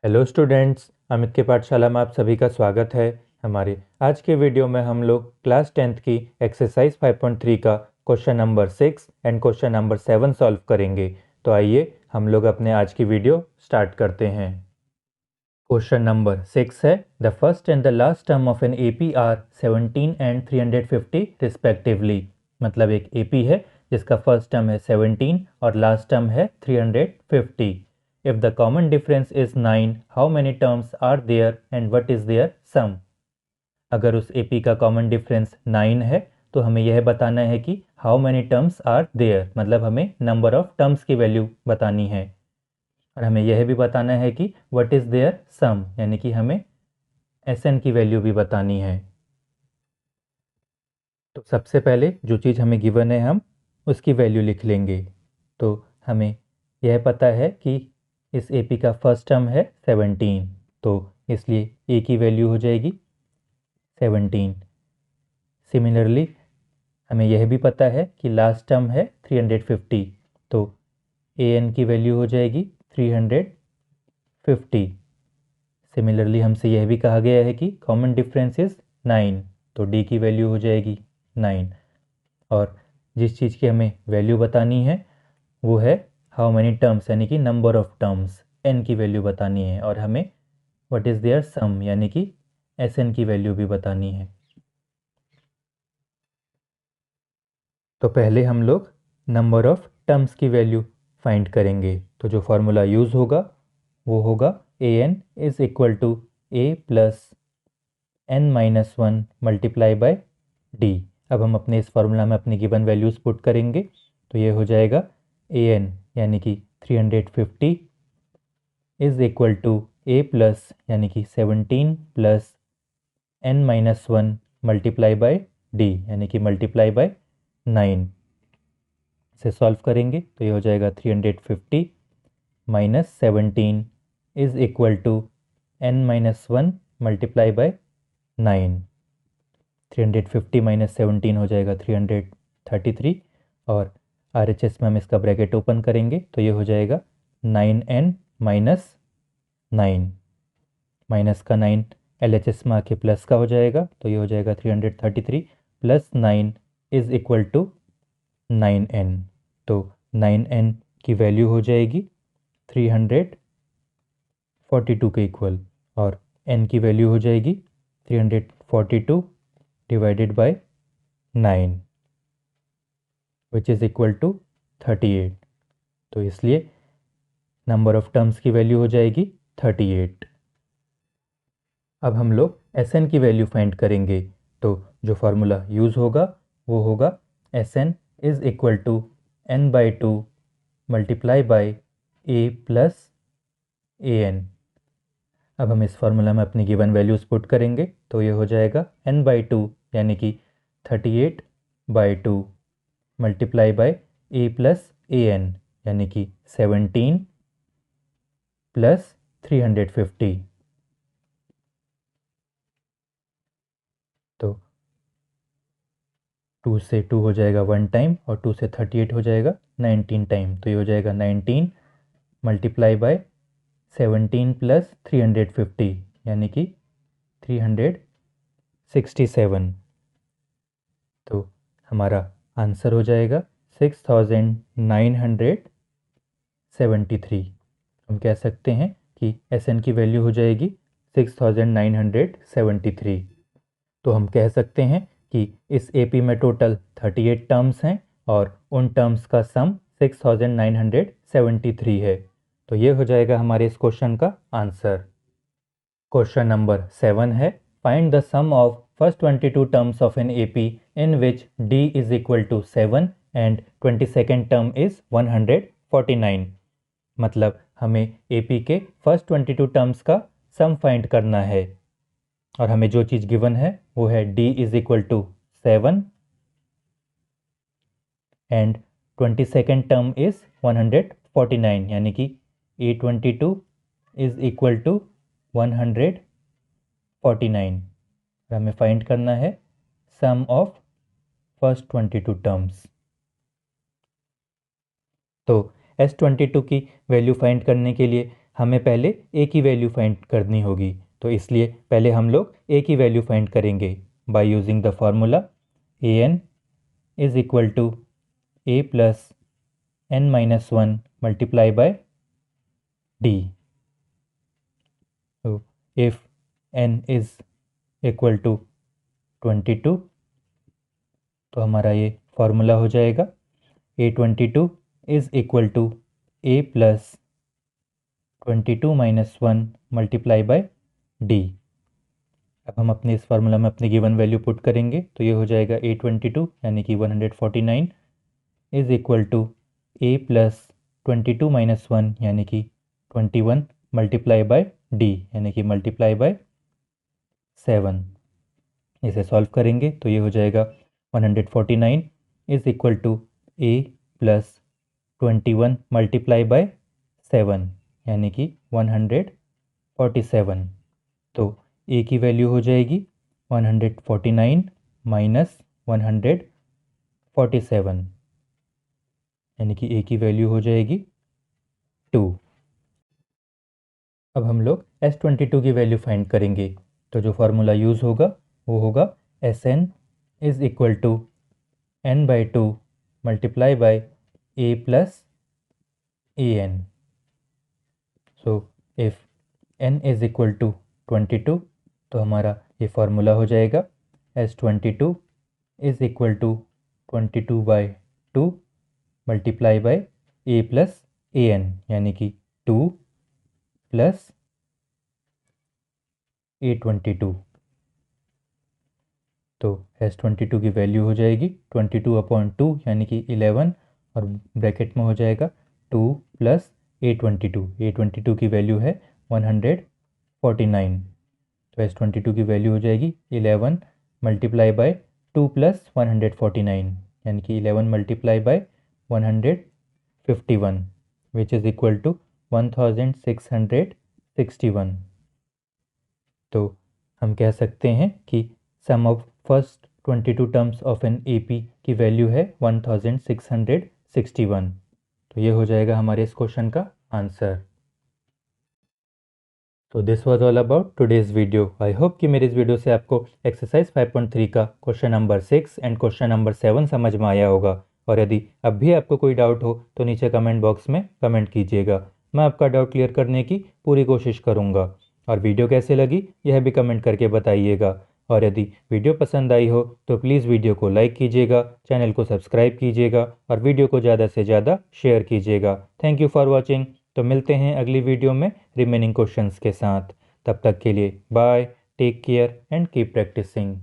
Hello students, Amit के पाठशाला में आप सभी का स्वागत है। हमारे आज के वीडियो में हम लोग क्लास 10th की एक्सरसाइज 5.3 का question number 6 and question number 7 solve करेंगे। तो आइए हम लोग अपने आज की वीडियो स्टार्ट करते हैं। क्वेश्चन नंबर 6 है, the first and the last term of an AP are 17 and 350 respectively. मतलब एक एपी है जिसका फर्स्ट टर्म है 17 और लास्ट टर्म है 350। If the common difference is 9, how many terms are there and what is their sum? अगर उस AP का कॉमन डिफरेंस 9 है तो हमें यह बताना है कि how many terms are there, मतलब हमें नंबर ऑफ टर्म्स की वैल्यू बतानी है। और हमें यह भी बताना है कि व्हाट इज देयर सम, यानी कि हमें SN की वैल्यू भी बतानी है। तो सबसे पहले जो चीज़ हमें गिवन है हम उसकी वैल्यू लिख लेंगे। तो हमें यह पता है कि इस AP का फर्स्ट टर्म है 17, तो इसलिए A की वैल्यू हो जाएगी 17। सिमिलरली हमें यह भी पता है कि लास्ट टर्म है 350, तो AN की वैल्यू हो जाएगी 350। सिमिलरली हमसे यह भी कहा गया है कि कॉमन डिफरेंस इज 9, तो D की वैल्यू हो जाएगी 9। और जिस चीज़ की हमें वैल्यू बतानी है वो है हाउ मैनी टर्म्स, यानी कि नंबर ऑफ टर्म्स, N की वैल्यू बतानी है। और हमें व्हाट इज़ देयर सम, यानी कि SN की वैल्यू भी बतानी है। तो पहले हम लोग नंबर ऑफ टर्म्स की वैल्यू फाइंड करेंगे। तो जो फॉर्मूला यूज़ होगा वो होगा AN is equal to A plus N-1 multiply by D। अब हम अपने इस फॉर्मूला में अपनी गिवन वैल्यूज़ पुट करेंगे। तो ये हो जाएगा AN यानी कि 350 is equal to A plus यानी कि 17 plus N-1 multiply by D यानी कि मल्टीप्लाई बाय 9 से सॉल्व करेंगे। तो ये हो जाएगा 350 minus 17 is equal to N-1 multiply by 9। 350 minus 17 हो जाएगा 333, और RHS में हम इसका ब्रैकेट ओपन करेंगे तो ये हो जाएगा 9N माइनस 9, माइनस का 9 LHS में आके प्लस का हो जाएगा, तो ये हो जाएगा 333 plus 9 is equal to 9N। तो 9N की वैल्यू हो जाएगी 342 के इक्वल, और N की वैल्यू हो जाएगी 342 divided by 9 which is equal to 38। तो इसलिए नंबर ऑफ टर्म्स की वैल्यू हो जाएगी 38। अब हम लोग SN की वैल्यू फाइंड करेंगे। तो जो फार्मूला यूज़ होगा वो होगा SN is equal to N/2 multiply by A plus AN। अब हम इस फार्मूला में अपनी गिवन वैल्यूज़ पुट करेंगे। तो ये हो जाएगा N/2 यानी कि 38/2 multiply by A plus AN यानी कि 17 प्लस 350। तो 2 से 2 हो जाएगा 1 टाइम, और 2 से 38 हो जाएगा 19 टाइम। तो ये हो जाएगा 19 मल्टीप्लाई बाय 17 प्लस 350 यानी कि 367। तो हमारा आंसर हो जाएगा 6973। हम कह सकते हैं कि SN की वैल्यू हो जाएगी 6973। तो हम कह सकते हैं कि इस AP में टोटल 38 टर्म्स हैं और उन टर्म्स का सम 6973 है। तो ये हो जाएगा हमारे इस क्वेश्चन का आंसर। क्वेश्चन नंबर 7 है, find the sum of first 22 terms of an AP in which D is equal to 7 and 22nd term is 149। मतलब हमें AP के फर्स्ट 22 टर्म्स का सम फाइंड करना है, और हमें जो चीज़ गिवन है वो है D is equal to 7 and 22nd term is 149, यानी कि A22 इज इक्वल टू 149। हमें फाइंड करना है सम ऑफ फर्स्ट 22 टर्म्स। तो S22 की वैल्यू फाइंड करने के लिए हमें पहले ए की वैल्यू फाइंड करनी होगी, तो इसलिए पहले हम लोग ए की वैल्यू फाइंड करेंगे by using the formula a n is equal to A plus n minus one multiply by d. तो if n is equal to 22, तो हमारा ये फार्मूला हो जाएगा A22 is equal to A plus 22 minus one multiply by d. अब हम अपने इस फार्मूला में अपनी गिवन वैल्यू पुट करेंगे, तो ये हो जाएगा A22 यानी कि 149 is equal to A plus 22 minus one यानी कि 21 मल्टीप्लाई बाय डी यानी कि मल्टीप्लाई बाय 7। इसे सॉल्व करेंगे तो ये हो जाएगा 149 is equal to A plus 21 multiply by 7 यानी कि 147। तो ए की वैल्यू हो जाएगी 149 माइनस 147 यानी कि ए की वैल्यू हो जाएगी 2। अब हम लोग S22 की वैल्यू फाइंड करेंगे, तो जो फार्मूला यूज़ होगा वो होगा Sn is equal to n by 2 multiply by a plus an। So if n is equal to 22, तो हमारा ये फार्मूला हो जाएगा S22 is equal to 22 by 2 multiply by a plus an यानी कि 2 प्लस A22। तो S22 की value हो जाएगी 22/2 यानी कि 11 और ब्रैकेट में हो जाएगा 2 प्लस A22 की वैल्यू है 149। तो S22 की वैल्यू हो जाएगी 11 मल्टीप्लाई बाय 2 प्लस 149 यानी कि 11 multiply by 151 which is equal to 1661। तो हम कह सकते हैं कि sum of first 22 terms of an AP की वैल्यू है 1661। तो ये हो जाएगा हमारे इस क्वेश्चन का आंसर। तो this was all about today's video. I hope कि मेरे इस वीडियो से आपको एक्सरसाइज 5.3 का question number 6 and question number 7 समझ में आया होगा। और यदि अब भी आपको कोई डाउट हो तो नीचे कमेंट बॉक्स में कमेंट कीजिएगा, मैं आपका डाउट क्लियर करने की पूरी कोशिश करूँगा। और वीडियो कैसे लगी यह भी कमेंट करके बताइएगा। और यदि वीडियो पसंद आई हो तो प्लीज़ वीडियो को लाइक कीजिएगा, चैनल को सब्सक्राइब कीजिएगा और वीडियो को ज़्यादा से ज़्यादा शेयर कीजिएगा। Thank you for watching. तो मिलते हैं अगली वीडियो में रिमेनिंग क्वेश्चंस के साथ। तब तक के लिए bye, take care and keep practising.